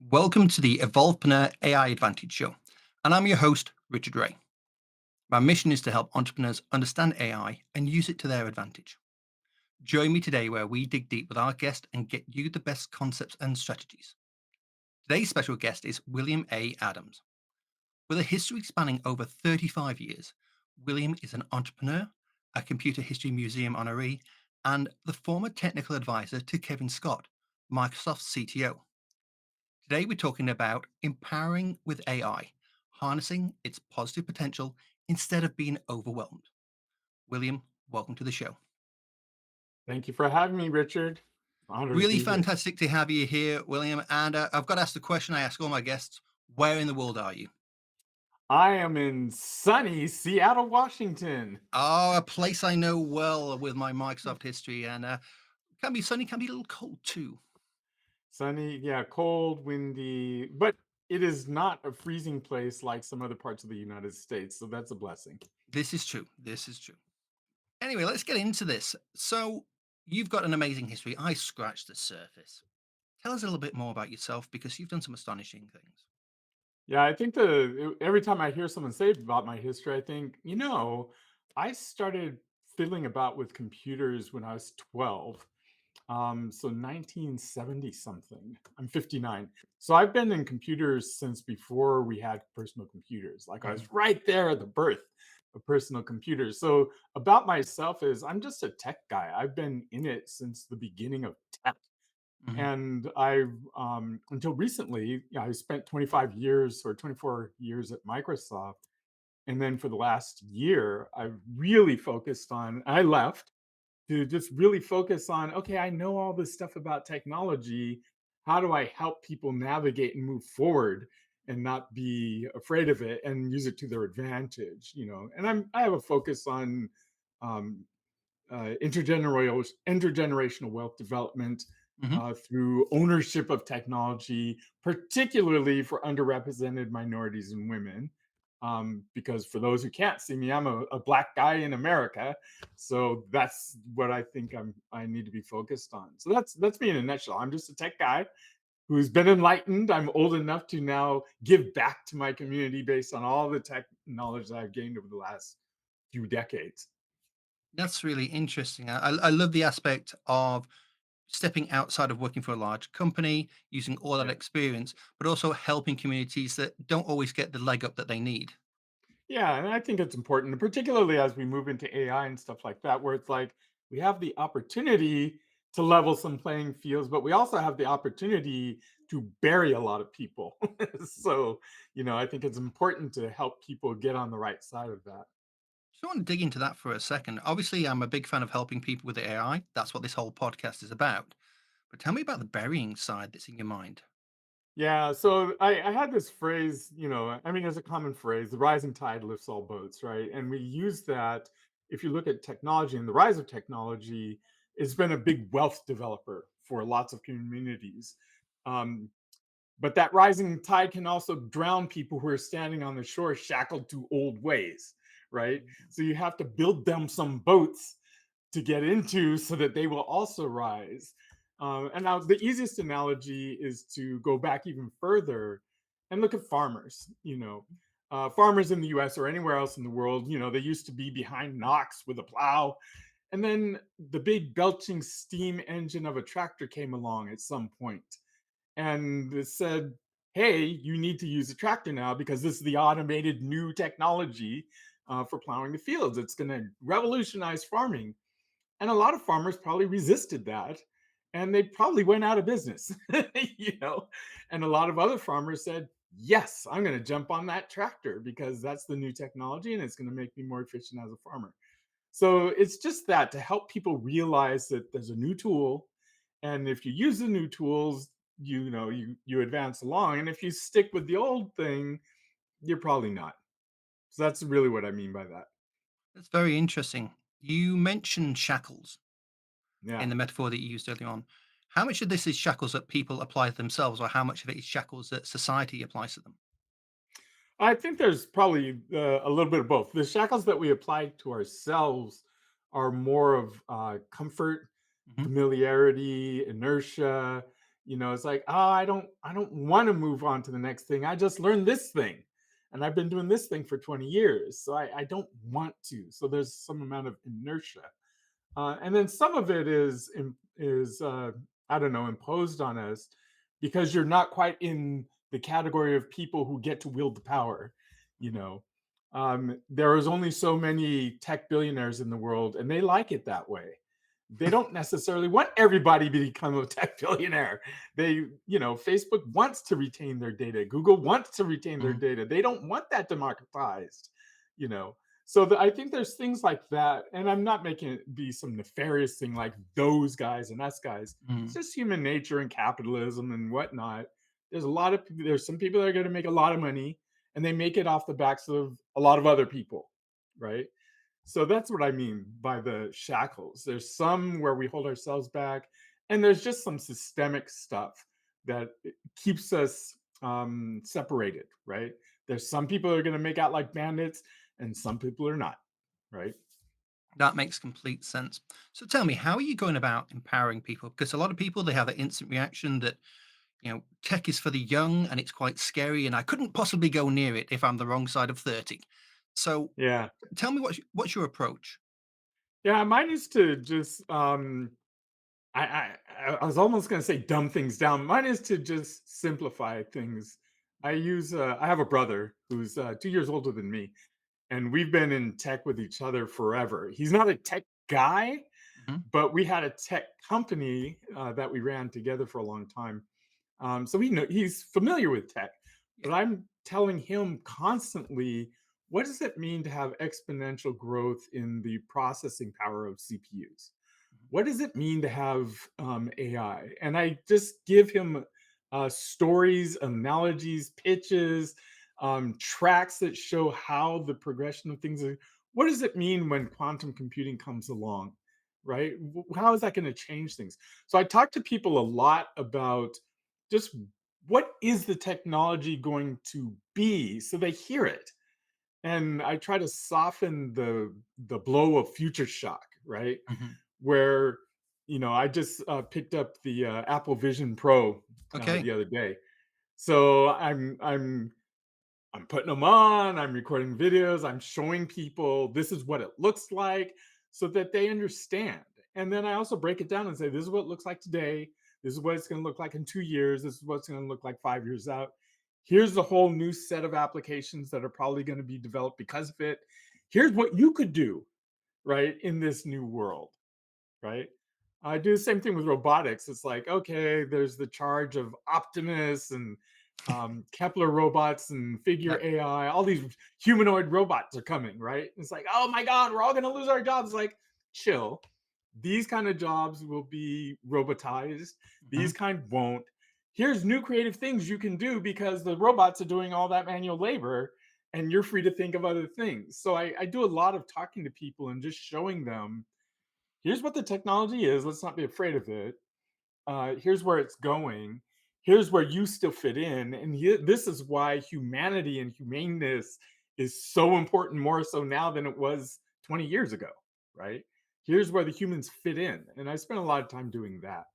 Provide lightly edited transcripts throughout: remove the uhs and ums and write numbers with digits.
Welcome to the Evolvepreneur AI Advantage Show, and I'm your host, Richard Wray. My mission is to help entrepreneurs understand AI and use it to their advantage. Join me today where we dig deep with our guest and get you the best concepts and strategies. Today's special guest is William A. Adams. With a history spanning over 35 years, William is an entrepreneur, a Computer History Museum honoree, and the former technical advisor to Kevin Scott, Microsoft's CTO. Today, we're talking about empowering with AI, harnessing its positive potential instead of being overwhelmed. William, welcome to the show. Thank you for having me, Richard. Honored to Really be here. fantastic to have you here, William. And I've got to ask the question I ask all my guests: where in the world are you? I am in sunny Seattle, Washington. Oh, a place I know well with my Microsoft history, and can be sunny, can be a little cold too. Sunny, yeah, cold, windy, but it is not a freezing place like some other parts of the United States. So that's a blessing. This is true. This is true. Anyway, let's get into this. So, you've got an amazing history. I scratched the surface. Tell us a little bit more about yourself because you've done some astonishing things. Yeah, I think every time I hear someone say about my history, I think, I started fiddling about with computers when I was 12. So 1970 something. I'm 59. So I've been in computers since before we had personal computers. Like I Mhm. was right there at the birth of personal computers. So about myself is I'm just a tech guy. I've been in it since the beginning of tech. Mhm. And I've until recently, I spent 25 years or 24 years at Microsoft. And then for the last year, I've really focused on I left to just really focus on, okay, I know all this stuff about technology. How do I help people navigate and move forward and not be afraid of it and use it to their advantage? And I have a focus on um, intergenerational wealth development Mhm. through ownership of technology, particularly for underrepresented minorities and women. Because for those who can't see me, I'm a black guy in America, so that's what I think I need to be focused on. So that's me in a nutshell. I'm just a tech guy who's been enlightened. I'm old enough to now give back to my community based on all the tech knowledge that I've gained over the last few decades. That's really interesting. I love the aspect of stepping outside of working for a large company, using all that Yeah. experience, but also helping communities that don't always get the leg up that they need. Yeah, and I think it's important, particularly as we move into AI and stuff like that, where it's like we have the opportunity to level some playing fields, but we also have the opportunity to bury a lot of people. So, I think it's important to help people get on the right side of that. So I want to dig into that for a second. Obviously, I'm a big fan of helping people with AI. That's what this whole podcast is about. But tell me about the burying side that's in your mind. Yeah, so I had this phrase, I mean, there's a common phrase, the rising tide lifts all boats, right? And we use that if you look at technology and the rise of technology, it's been a big wealth developer for lots of communities. Um, but that rising tide can also drown people who are standing on the shore shackled to old ways, right? So you have to build them some boats to get into so that they will also rise. And now the easiest analogy is to go back even further and look at farmers. Farmers in the U.S. or anywhere else in the world, they used to be behind knocks with a plow, and then the big belching steam engine of a tractor came along at some point, and it said, "Hey, you need to use a tractor now because this is the automated new technology for plowing the fields. It's going to revolutionize farming." And a lot of farmers probably resisted that, and they probably went out of business, you know. And a lot of other farmers said, "Yes, I'm going to jump on that tractor because that's the new technology and it's going to make me more efficient as a farmer." So it's just that to help people realize that there's a new tool, and if you use the new tools, you advance along, and if you stick with the old thing, you're probably not. So that's really what I mean by that. That's very interesting. You mentioned shackles in Yeah. the metaphor that you used earlier on. How much of this is shackles that people apply to themselves, or how much of it is shackles that society applies to them? I think there's probably a little bit of both. The shackles that we apply to ourselves are more of comfort, Mhm. familiarity, inertia. It's like, oh, I don't want to move on to the next thing. I just learned this thing. And I've been doing this thing for 20 years. So I don't want to. So there's some amount of inertia. And then some of it is I don't know, imposed on us because you're not quite in the category of people who get to wield the power. You know, there is only so many tech billionaires in the world, and they like it that way. They don't necessarily want everybody to become a tech billionaire. Facebook wants to retain their data. Google wants to retain their Mhm, data. They don't want that democratized. You know, I think there's things like that, and I'm not making it be some nefarious thing like those guys and us guys. It's mhm. just human nature and capitalism and whatnot. There's some people that are going to make a lot of money, and they make it off the backs of a lot of other people, right? So that's what I mean by the shackles. There's some where we hold ourselves back, and there's just some systemic stuff that keeps us separated, right? There's some people that are going to make out like bandits, and some people are not, right? That makes complete sense. So tell me, how are you going about empowering people? Because a lot of people, they have that instant reaction that, tech is for the young and it's quite scary, and I couldn't possibly go near it if I'm the wrong side of 30. So Yeah. tell me what's your approach? Yeah, mine is to just I was almost going to say dumb things down. Mine is to just simplify things. I have a brother who's 2 years older than me, and we've been in tech with each other forever. He's not a tech guy, Mhm. but we had a tech company that we ran together for a long time. So he's familiar with tech, Yeah. but I'm telling him constantly, what does it mean to have exponential growth in the processing power of CPUs? Mhm. What does it mean to have AI? And I just give him stories, analogies, pitches, tracks that show how the progression of things are. What does it mean when quantum computing comes along? Right? How is that going to change things? So I talk to people a lot about just what is the technology going to be so they hear it. And I try to soften the blow of future shock, right? Mhm. Where I just picked up the Apple Vision Pro Okay. the other day. So I'm putting them on, I'm recording videos, I'm showing people this is what it looks like so that they understand. And then I also break it down and say, this is what it looks like today. This is what it's going to look like in 2 years. This is what it's going to look like 5 years out. Here's the whole new set of applications that are probably going to be developed because of it. Here's what you could do, right, in this new world, right? I do the same thing with robotics. It's like, okay, there's the charge of Optimus and Kepler robots and Figure Yeah. AI. All these humanoid robots are coming, right? It's like, oh my God, we're all going to lose our jobs. Like, chill. These kind of jobs will be robotized. Mhm. These kind won't. Here's new creative things you can do because the robots are doing all that manual labor and you're free to think of other things. So I do a lot of talking to people and just showing them, here's what the technology is. Let's not be afraid of it. Here's where it's going. Here's where you still fit in. And this is why humanity and humaneness is so important, more so now than it was 20 years ago, right? Here's where the humans fit in. And I spent a lot of time doing that.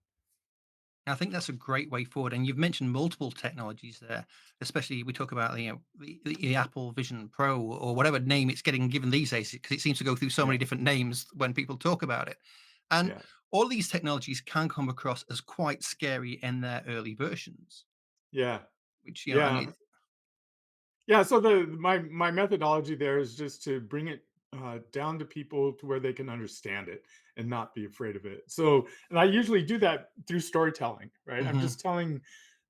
I think that's a great way forward. And you've mentioned multiple technologies there, especially we talk about the Apple Vision Pro or whatever name it's getting given these days, because it seems to go through so Yeah. many different names when people talk about it. And Yeah. all these technologies can come across as quite scary in their early versions, Yeah. which and Yeah. Yeah, so my methodology there is just to bring it down to people to where they can understand it and not be afraid of it. So, and I usually do that through storytelling, right? I'm Mhm. just telling,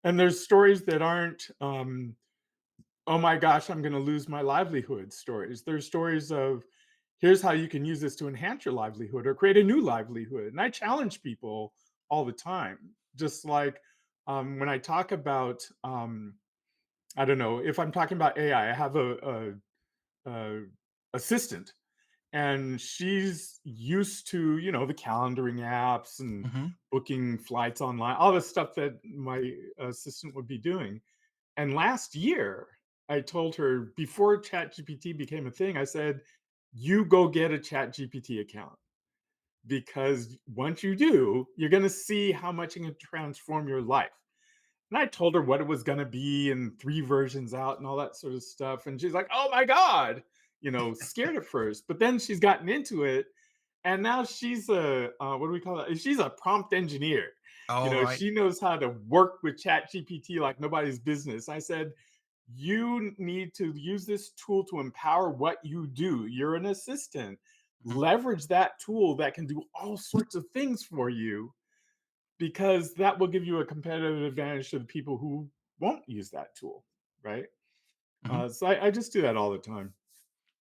and there's stories that aren't, oh my gosh, I'm going to lose my livelihood stories. There's stories of, here's how you can use this to enhance your livelihood or create a new livelihood. And I challenge people all the time, just like when I talk about I don't know if I'm talking about AI. I have a assistant, and she's used to the calendaring apps and Mhm. booking flights online, all the stuff that my assistant would be doing. And last year, I told her before ChatGPT became a thing, I said, "You go get a ChatGPT account." because once you do, you're going to see how much it can transform your life. And I told her what it was going to be and 3 versions out and all that sort of stuff. And she's like, oh my God, scared at first. But then she's gotten into it. And now she's what do we call it? She's a prompt engineer. All right. She knows how to work with ChatGPT like nobody's business. I said, you need to use this tool to empower what you do. You're an assistant. Mhm, Leverage that tool that can do all sorts of things for you, because that will give you a competitive advantage to the people who won't use that tool, right? mhm. So I just do that all the time.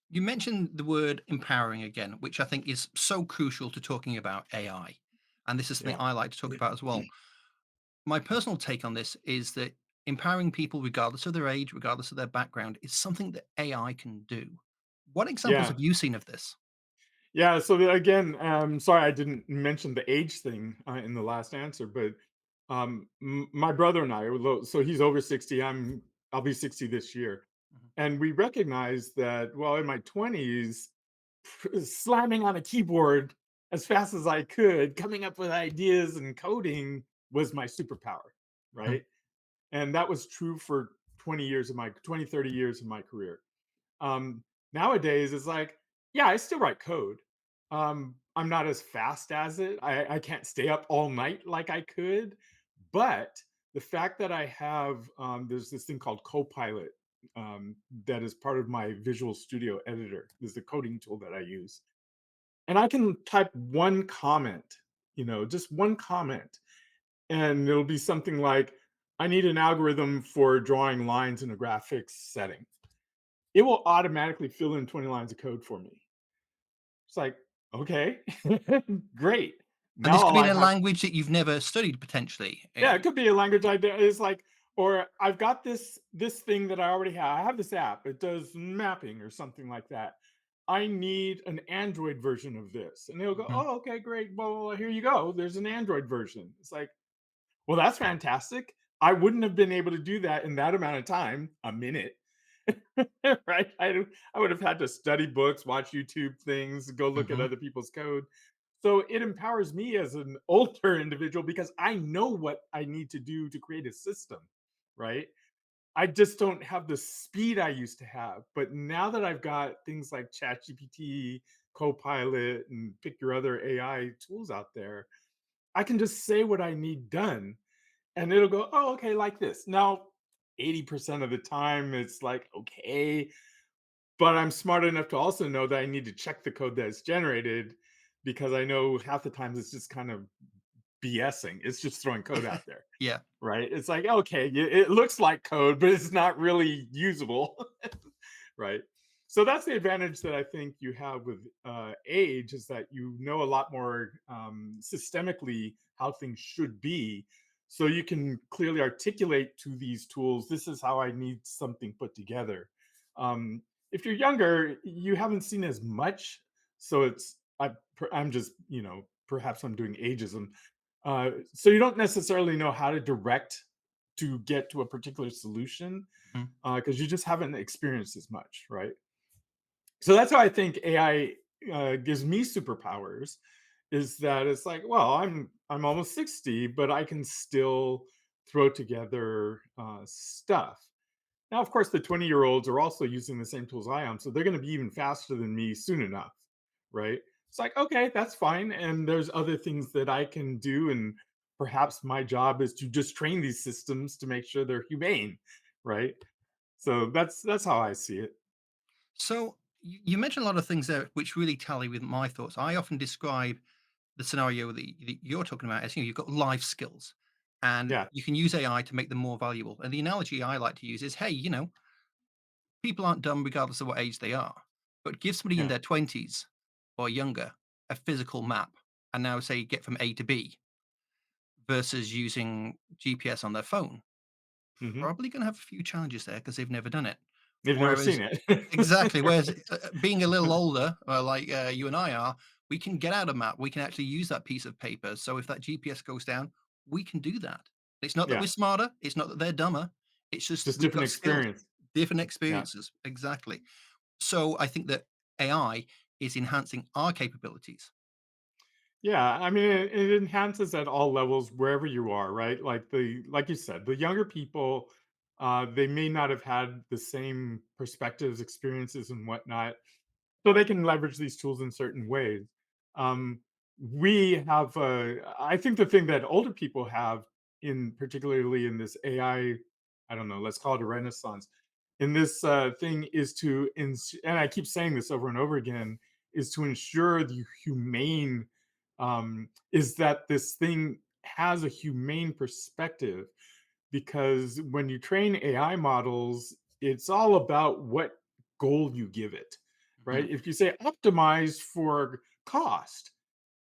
You mentioned the word empowering again, which I think is so crucial to talking about AI. And this is something Yeah. I like to talk about as well. My personal take on this is that empowering people, regardless of their age, regardless of their background, is something that AI can do. What examples Yeah. have you seen of this? Yeah. So again, sorry I didn't mention the age thing in the last answer, but my brother and I, so he's over 60. I'll be 60 this year. Mhm, And we recognize that, well, in my 20s, slamming on a keyboard as fast as I could, coming up with ideas and coding was my superpower, mhm, right? And that was true for 20, 30 years of my career. Nowadays, it's like, yeah, I still write code. I'm not as fast as it. I can't stay up all night like I could, but the fact that I have there's this thing called Copilot that is part of my Visual Studio Editor. Is the coding tool that I use, and I can type one comment, just one comment, and it'll be something like, "I need an algorithm for drawing lines in a graphics setting." It will automatically fill in 20 lines of code for me. It's like, okay, great. and Now this could all be in I a have, language that you've never studied potentially. yeah, it could be a language idea. It's like, or I've got this thing that I already have. I have this app. It does mapping or something like that. I need an Android version of this. And they'll go, Mhm, oh, okay, great. Well, here you go. There's an Android version. It's like, well, that's fantastic. I wouldn't have been able to do that in that amount of time, a minute. Right? I would have had to study books, watch YouTube things, go look at mhm. other people's code. So it empowers me as an older individual because I know what I need to do to create a system, right? I just don't have the speed I used to have. But now that I've got things like ChatGPT, Copilot, and pick your other AI tools out there, I can just say what I need done and it'll go, oh, okay, like this. Now, 80% of the time, it's like, okay, but I'm smart enough to also know that I need to check the code that is generated because I know half the times it's just kind of BSing. It's just throwing code out there, Yeah. right? It's like, okay, it looks like code, but it's not really usable. Right? So that's the advantage that I think you have with age is that you know a lot more systemically how things should be. So you can clearly articulate to these tools, this is how I need something put together. If you're younger, you haven't seen as much. So I'm just, perhaps I'm doing ageism. So you don't necessarily know how to direct to get to a particular solution Mhm. because you just haven't experienced as much, right? So that's how I think AI gives me superpowers. Is that it's like, well, I'm almost 60, but I can still throw together stuff. Now, of course, the 20-year-olds are also using the same tools I am, so they're going to be even faster than me soon enough, right? It's like, okay, that's fine. And there's other things that I can do, and perhaps my job is to just train these systems to make sure they're humane, right? So that's how I see it. So you mentioned a lot of things there which really tally with my thoughts. I often describe the scenario that you're talking about as, you've got life skills and Yeah. you can use AI to make them more valuable. And the analogy I like to use is, hey, people aren't dumb regardless of what age they are, but give somebody in Yeah. their 20s or younger a physical map and now say get from A to B versus using GPS on their phone. Mhm. Probably going to have a few challenges there because they've never done it. They've never Whereas seen it. exactly. Whereas, being a little older, like, you and I are, we can get out a map. We can actually use that piece of paper. So if that GPS goes down, we can do that. It's not that Yeah, we're smarter. It's not that they're dumber. It's just just we've different got skills, experience. different Yeah. experiences. Exactly. So I think that AI is enhancing our capabilities. Yeah, I mean, it enhances at all levels wherever you are, right? Like you said, the younger people, they may not have had the same perspectives, experiences, and whatnot, so they can leverage these tools in certain ways. Um, we have, I think the thing that older people have, in particularly in this AI, I don't know, let's call it a renaissance, in this thing is and I keep saying this over and over again, is to ensure the humane, is that this thing has a humane perspective, because when you train AI models, it's all about what goal you give it, Mhm. right? If you say optimize for cost,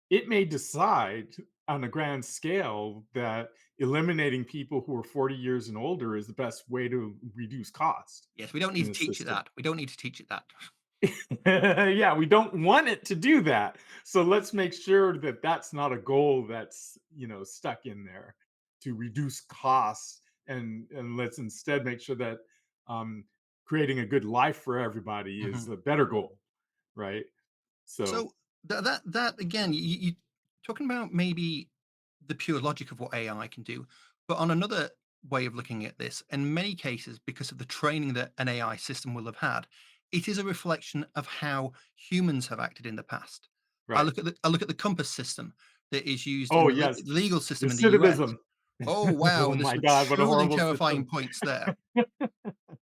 it may decide on a grand scale that eliminating people who are 40 years and older is the best way to reduce cost Yes, we don't need in to the teach it system. that. We don't need to teach it that. Yeah, we don't want it to do that. So let's make sure that that's not a goal that's, stuck in there to reduce costs, and let's instead make sure that um, creating a good life for everybody is Mhm. a better goal, right? So, So that again, you talking about maybe the pure logic of what AI can do, but on another way of looking at this, in many cases, because of the training that an AI system will have had, it is a reflection of how humans have acted in the past. right. I look at the compass system that is used in Oh, the yes. legal system in the US. Recidivism. Oh wow, Oh there's my some God, what a truly horrible terrifying system. points there.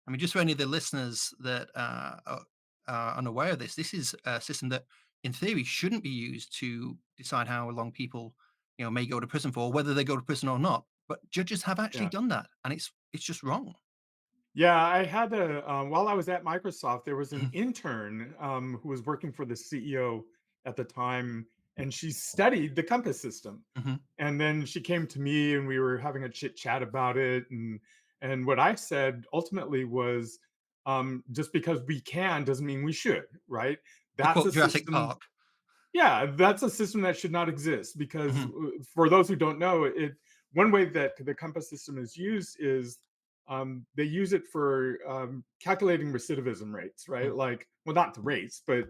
I mean, just for any of the listeners that are unaware of this, this is a system that, in theory, shouldn't be used to decide how long people, may go to prison for, whether they go to prison or not. But judges have actually Yeah. done that, and it's just wrong. Yeah, I had while I was at Microsoft, there was an Mhm, intern who was working for the CEO at the time, and she studied the compass system. mhm. And then she came to me, and we were having a chit chat about it. And what I said ultimately was, just because we can doesn't mean we should, right? To That's a quote Jurassic system. Park. Yeah, that's a system that should not exist, because Mhm, for those who don't know, it one way that the compass system is used is, they use it for calculating recidivism rates, mhm. right? Like, well, not the rates, but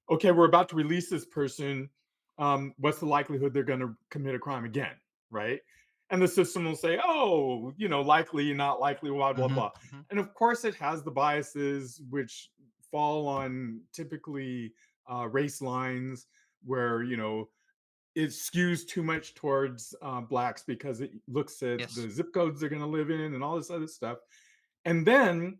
okay, we're about to release this person. What's the likelihood they're going to commit a crime again, right? And the system will say, oh, likely, not likely, blah blah Mhm, blah. mhm. And of course, it has the biases which fall on typically race lines, where it skews too much towards blacks because it looks at Yes. the zip codes they're going to live in and all this other stuff. And then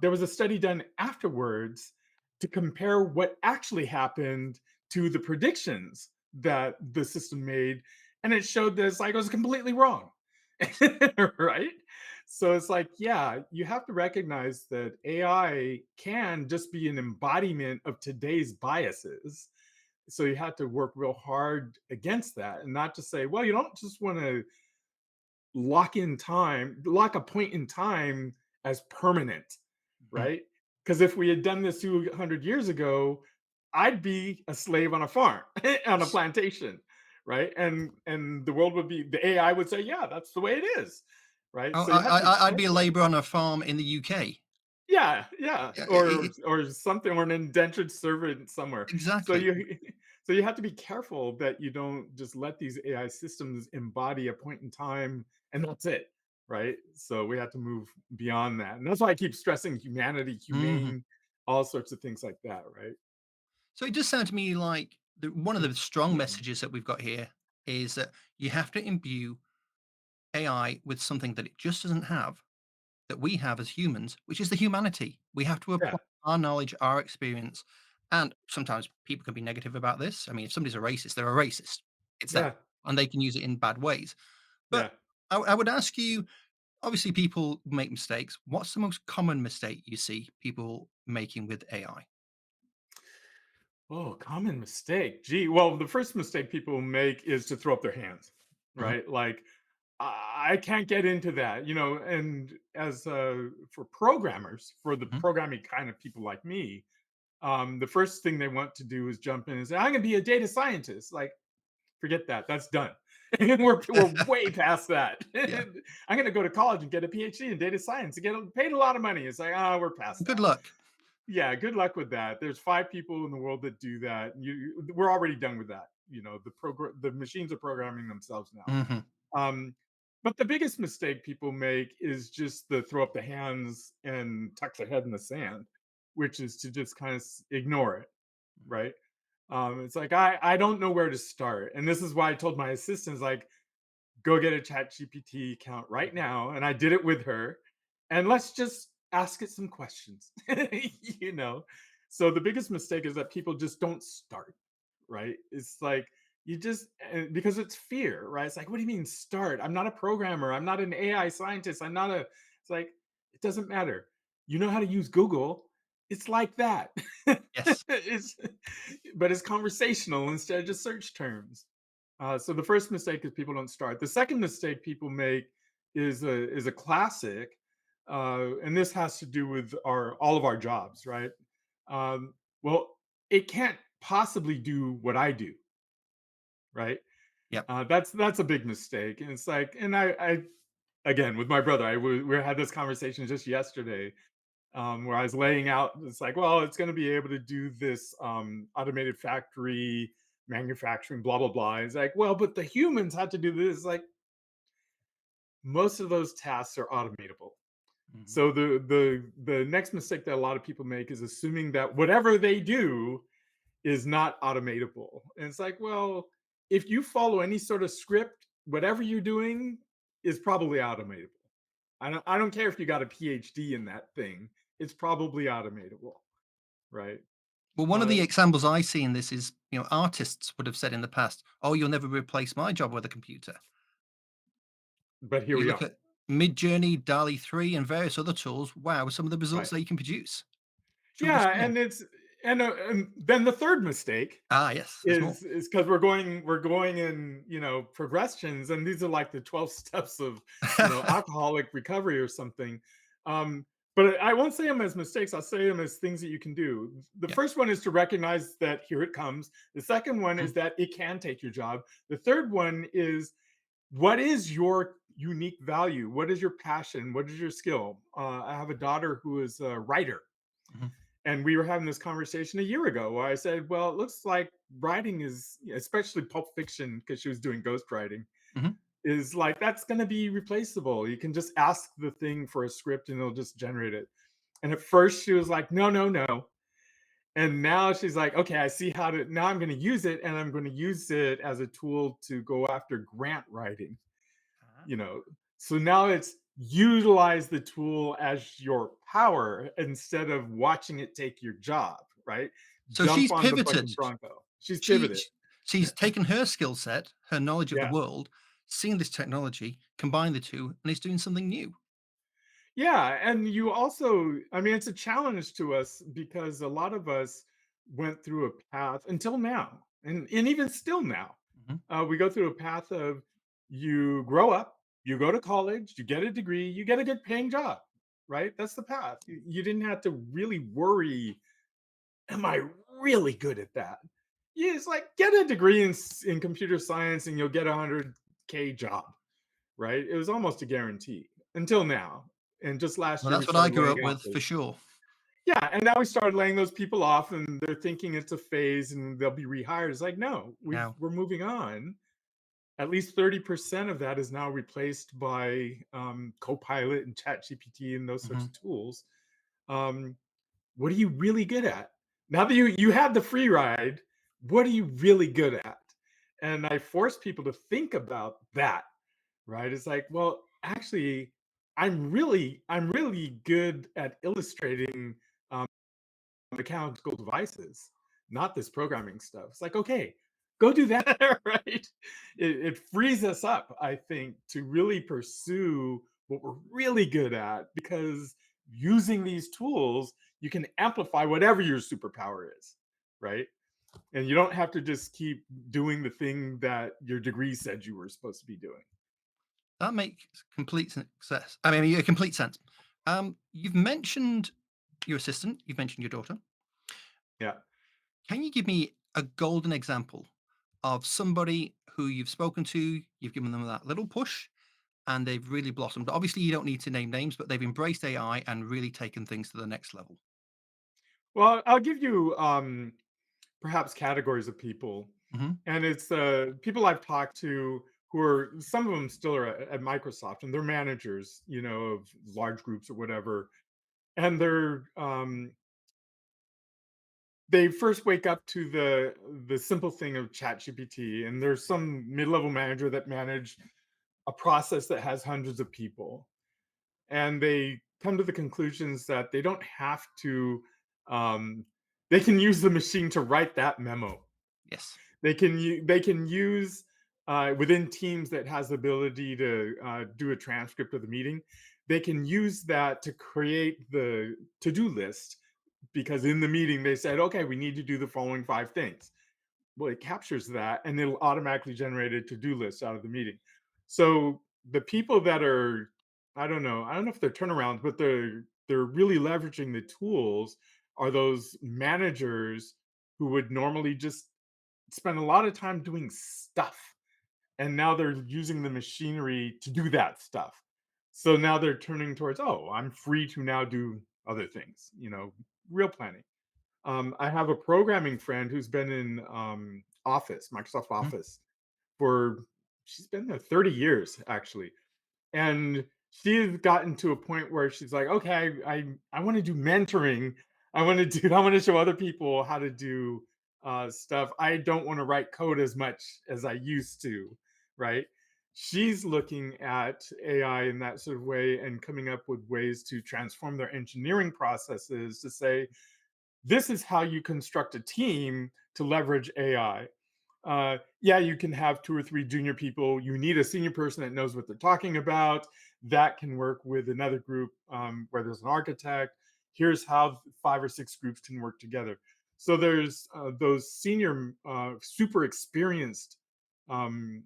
there was a study done afterwards to compare what actually happened to the predictions that the system made, and it showed this like it was completely wrong. Right? So it's like, yeah, you have to recognize that AI can just be an embodiment of today's biases. So you have to work real hard against that, and not to say, well, you don't just want to lock a point in time as permanent, Mhm. right? Because if we had done this 200 years ago, I'd be a slave on a farm, on a plantation, right? And the world would be, the AI would say, yeah, that's the way it is, right? Oh, So you have to be I'd be a careful of labourer that. on a farm in the UK. Yeah, yeah, Yeah, or something, or an indentured servant somewhere. So exactly. you so you have to be careful that you don't just let these AI systems embody a point in time and that's it, right? So we have to move beyond that, and that's why I keep stressing humanity, Mhm. humane, all sorts of things like that, right? So it does sound to me like one of the strong messages that we've got here is that you have to imbue AI with something that it just doesn't have, that we have as humans, which is the humanity. We have to Yeah, apply our knowledge, our experience. And sometimes people can be negative about this. I mean, if somebody's a racist, they're a racist. It's them. yeah, And they can use it in bad ways. But yeah. I would ask you, obviously, people make mistakes. What's the most common mistake you see people making with AI? Oh, common mistake. Gee, well, the first mistake people make is to throw up their hands, Mhm, right? Like, I can't get into that, and as for programmers, for the mhm. programming kind of people like me, the first thing they want to do is jump in and say, I'm gonna be a data scientist. Like, forget that. That's done. We're way past that. Yeah. I'm gonna go to college and get a PhD in data science and get paid a lot of money. It's like, we're past Good that. luck. Yeah, good luck with that. There's 5 people in the world that do that. We're already done with that. The machines are programming themselves now. Hmm. Um, but the biggest mistake people make is just to throw up the hands and tuck their head in the sand, which is to just kind of ignore it, right? It's like I don't know where to start, and this is why I told my assistants like go get a chat GPT account right now, and I did it with her, and let's just ask it some questions. you know so the biggest mistake is that people just don't start, right? It's like you just because it's fear, right? It's like, what do you mean start? I'm not a programmer, I'm not an AI scientist, I'm not a it's like it doesn't matter. You know how to use Google. It's like that. Yes. it's but it's conversational instead of just search terms. So the first mistake is people don't start. The second mistake people make is a classic, and this has to do with our all of our jobs, right? Well, it can't possibly do what I do, right? Yep. That's a big mistake, and it's like, and I again with my brother, we had this conversation just yesterday, where I was laying out. It's like, well, it's going to be able to do this automated factory manufacturing, blah blah blah. It's like, well, but the humans had to do this. Like most of those tasks are automatable. Hmm. So the next mistake that a lot of people make is assuming that whatever they do is not automatable. And it's like, well, if you follow any sort of script, whatever you're doing is probably automatable. I don't care if you got a PhD in that thing. It's probably automatable, right? Well, one of Uh, the examples I see in this is, artists would have said in the past, "Oh, you'll never replace my job with a computer." but here You we look are, at Midjourney, DALI 3, and various other tools. Wow, some of the results right? that you can produce. Some of the Yeah, skill. and then the third mistake Ah, yes, there's more. is because we're going in progressions, and these are like the 12 steps of alcoholic recovery or something. um but I won't say them as mistakes, I'll say them as things that you can do. The Yeah. first one is to recognize that here it comes. The second one Mhm. is that it can take your job. The third one is what is your unique value, what is your passion, what is your skill. I have a daughter who is a writer, Mhm. and we were having this conversation a year ago where I said, well, it looks like writing is, especially pulp fiction, because she was doing ghostwriting, Mhm. is like that's going to be replaceable. You can just ask the thing for a script and it'll just generate it. And at first she was like, no, no, no. And now she's like, okay, I see how to, now I'm going to use it, and I'm going to use it as a tool to go after grant writing Ah. you know so now it's utilize the tool as your power instead of watching it take your job, right? So Jump she's on the pivoted. fucking bronco. She's She pivoted. sh she's taken her skill set, her knowledge of the Yeah, world, seen this technology, combined the 2, and is doing something new. yeah. And you also, I mean, it's a challenge to us because a lot of us went through a path until now, and even still now, Mhm. we go through a path of you grow up, you go to college, you get a degree, you get a good paying job, right? That's the path. You didn't have to really worry, am I really good at that? Yeah, it's like get a degree in computer science and you'll get a 100K job, right? It was almost a guarantee until now. And just last Well, year we that's what I started grew laying up off with for those. sure. Yeah, and now we started laying those people off, and they're thinking it's a phase and they'll be rehired. It's like, no, Now. we're moving on. At least 30% of that is now replaced by Copilot and ChatGPT and those sorts Mhm. of tools. Um, what are you really good at? Now that you have the free ride, what are you really good at? And I force people to think about that, right? It's like, well, actually, I'm really good at illustrating um, mechanical devices, not this programming stuff. It's like, okay, go do that, right? It frees us up, I think, to really pursue what we're really good at, because using these tools, you can amplify whatever your superpower is, right? And you don't have to just keep doing the thing that your degree said you were supposed to be doing. That makes complete success. I mean, complete sense. You've mentioned your assistant, you've mentioned your daughter. Yeah. Can you give me a golden example of somebody who you've spoken to, you've given them that little push, and they've really blossomed? Obviously, you don't need to name names, but they've embraced AI and really taken things to the next level. Well, I'll give you perhaps categories of people. Hmm. And it's people I've talked to who are, some of them still are at Microsoft, and they're managers, of large groups or whatever. And they first wake up to the simple thing of ChatGPT, and there's some mid-level manager that managed a process that has hundreds of people, and they come to the conclusions that they don't have to. Um, they can use the machine to write that memo. Yes. They can use within Teams that has the ability to do a transcript of the meeting. They can use that to create the to-do list, because in the meeting they said, okay, we need to do the following 5 things. Well, it captures that and it'll automatically generate a to-do list out of the meeting. So the people that are, I don't know if they're turnarounds, but they're really leveraging the tools, are those managers who would normally just spend a lot of time doing stuff, and now they're using the machinery to do that stuff. So now they're turning towards, oh, I'm free to now do other things, real planning. I have a programming friend who's been in Office, Microsoft Hmm. Office, for she's been there 30 years actually. And she's gotten to a point where she's like, okay, I want to do mentoring. I want to show other people how to do stuff. I don't want to write code as much as I used to, right? She's looking at AI in that sort of way and coming up with ways to transform their engineering processes to say, this is how you construct a team to leverage AI. Yeah, you can have two or three junior people. You need a senior person that knows what they're talking about. That can work with another group where there's an architect. Here's how 5 or 6 groups can work together. So there's those senior, super experienced, um,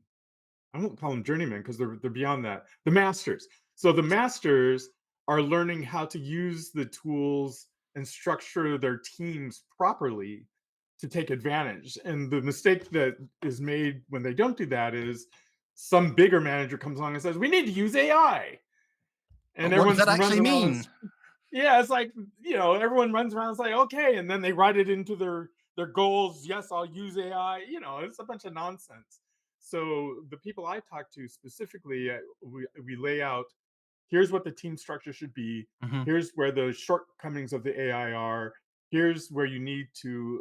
I won't call them journeymen because they're beyond that. The masters. So the masters are learning how to use the tools and structure their teams properly to take advantage. And the mistake that is made when they don't do that is some bigger manager comes along and says, "We need to use AI," and But what does everyone that runs actually around. mean? Yeah, it's like, everyone runs around and say, okay, and then they write it into their goals. Yes, I'll use AI. It's a bunch of nonsense. So the people I talk to specifically, we lay out, here's what the team structure should be. Hmm. Here's where the shortcomings of the AI are. Here's where you need to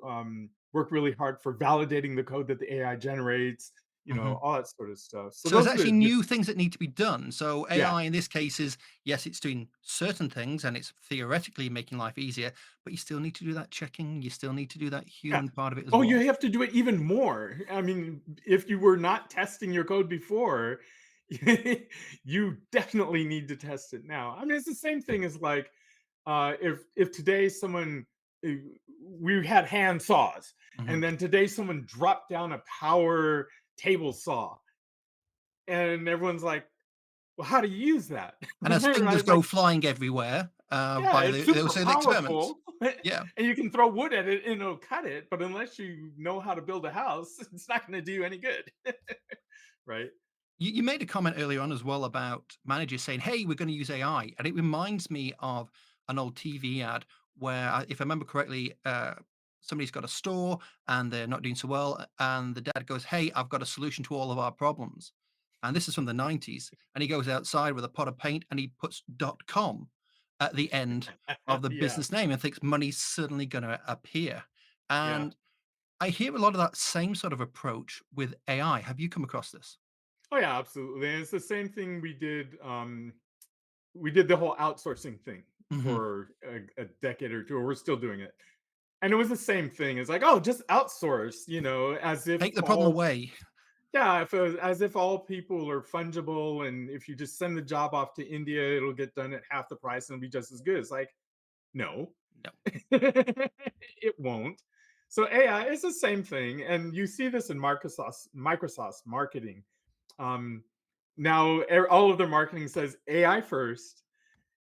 work really hard for validating the code that the AI generates. Hmm. All that sort of stuff. So So there's those are actually the new things that need to be done. So yeah. AI in this case is, yes, it's doing certain things and it's theoretically making life easier, but you still need to do that checking. You still need to do that Yeah. human part of it as Oh, you well. have to do it even more. I mean, if you were not testing your code before, you definitely need to test it now. I mean, it's the same thing as like if today someone uh, we had hand saws, Hmm. and then today someone dropped down a power table saw, and everyone's like, "Well, how do you use that?" And as fingers Right? go Like, flying everywhere yeah, by it's those super sort of experiments. powerful, Yeah. and you can throw wood at it and it'll cut it, but unless you know how to build a house, it's not gonna do you any good. Right? You made a comment earlier on as well about managers saying, "Hey, we're going to use AI," and it reminds me of an old TV ad where, if I remember correctly, somebody's got a store and they're not doing so well, and the dad goes, "Hey, I've got a solution to all of our problems," and this is from the '90s, and he goes outside with a pot of paint and he puts .com at the end of the Yeah, business name and thinks money's suddenly going to appear, yeah. and I hear a lot of that same sort of approach with AI. Have you come across this? Oh, yeah, absolutely, and it's the same thing we did the whole outsourcing thing Mhm. for a decade or 2, or we're still doing it, and it was the same thing. It's like, "Oh, just outsource," as if Take the problem all away. yeah, if as if all people are fungible, and if you just send the job off to India, it'll get done at half the price and it'll be just as good. It's like, no, No. it won't. So AI is the same thing, and you see this in Microsoft's marketing. Um, Now, all of their marketing says AI first,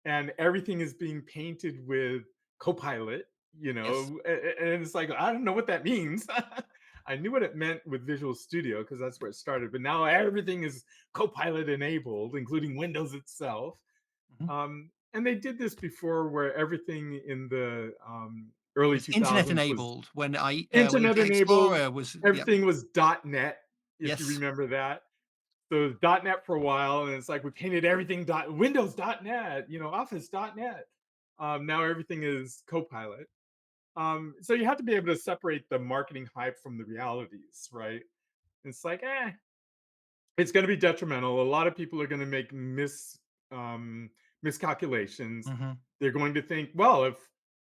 and everything is being painted with Copilot. Yes. And it's like, I don't know what that means. I knew what it meant with Visual Studio because that's where it started, but now everything is Copilot enabled, including Windows itself. Mhm. And they did this before, where everything in the early It's internet 2000s was enabled when when internet Internet enabled. Explorer was, yeah. Everything was .NET, if you Yes. remember that. So it was .NET for a while, and it's like we painted everything Windows .NET, Office .NET. Now everything is Copilot. So you have to be able to separate the marketing hype from the realities, right? It's like, it's going to be detrimental. A lot of people are going to make miscalculations. Mhm. They're going to think, well,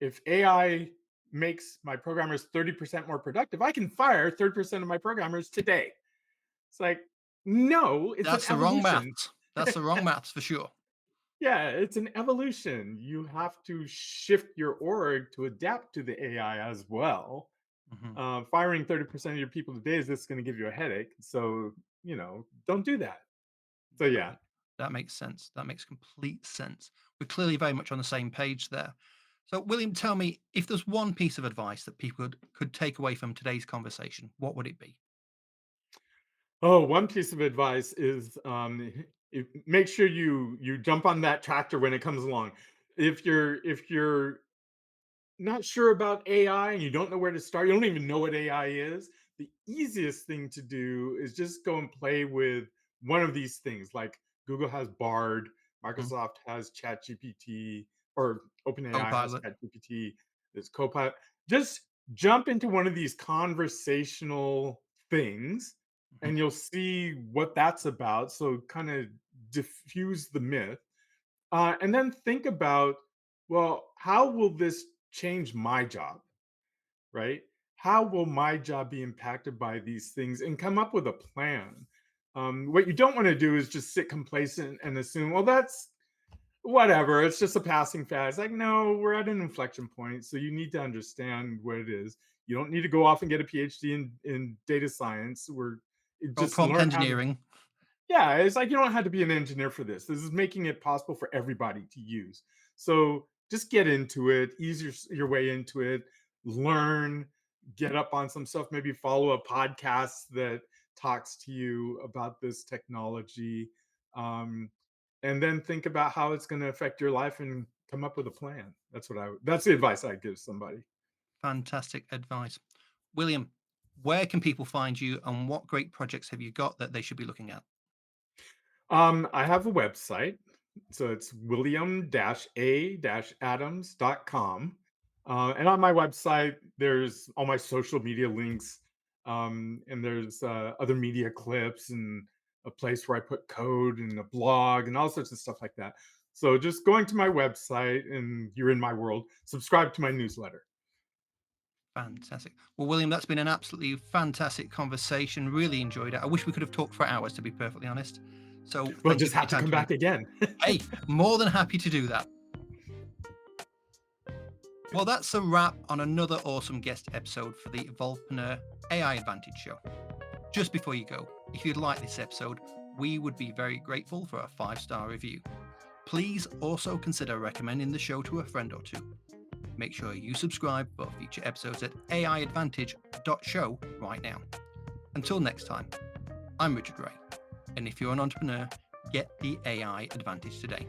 if AI makes my programmers 30% more productive, I can fire 30% of my programmers today. It's like, no, it's an That's the wrong evolution. maths. That's the wrong maths for sure. Yeah, it's an evolution. You have to shift your org to adapt to the AI as well. Mhm. Firing 30% of your people today is just going to give you a headache. So, don't do that. So, yeah. Right. That makes sense. That makes complete sense. We're clearly very much on the same page there. So, William, tell me, if there's one piece of advice that people could take away from today's conversation, what would it be? Oh, one piece of advice is make sure you jump on that tractor when it comes along. If you're not sure about AI and you don't know where to start, you don't even know what AI is, the easiest thing to do is just go and play with one of these things. Like Google has Bard, Mhm. Microsoft has ChatGPT, or OpenAI has Copilot. ChatGPT, there's Copilot. Just jump into one of these conversational things Mhm. and you'll see what that's about. So, kind of diffuse the myth. And then think about, well, how will this change my job, right? How will my job be impacted by these things, and come up with a plan? What you don't want to do is just sit complacent and assume, well, that's whatever. It's just a passing fad. It's like, no, we're at an inflection point. So you need to understand what it is. You don't need to go off and get a PhD in data science. Or Just prompt learn how to. engineering. Yeah, it's like you don't have to be an engineer for this. This is making it possible for everybody to use. So just get into it, ease your way into it, learn, get up on some stuff, maybe follow a podcast that talks to you about this technology. Um, and then think about how it's going to affect your life and come up with a plan. That's the advice I'd give somebody. Fantastic advice. William, where can people find you and what great projects have you got that they should be looking at? I have a website. So it's william-a-adams.com. And on my website, there's all my social media links. And there's other media clips and a place where I put code and a blog and all sorts of stuff like that. So just going to my website and you're in my world, subscribe to my newsletter. Fantastic. Well, William, that's been an absolutely fantastic conversation. Really enjoyed it. I wish we could have talked for hours, to be perfectly honest. So We'll thank you just for your have to time come today. back again. Hey, more than happy to do that. Well, that's a wrap on another awesome guest episode for the Evolvepreneur AI Advantage show. Just before you go, if you'd like this episode, we would be very grateful for a 5-star review. Please also consider recommending the show to a friend or two. Make sure you subscribe for future episodes at aiadvantage.show right now. Until next time, I'm Richard Wray, and if you're an entrepreneur, get the AI advantage today.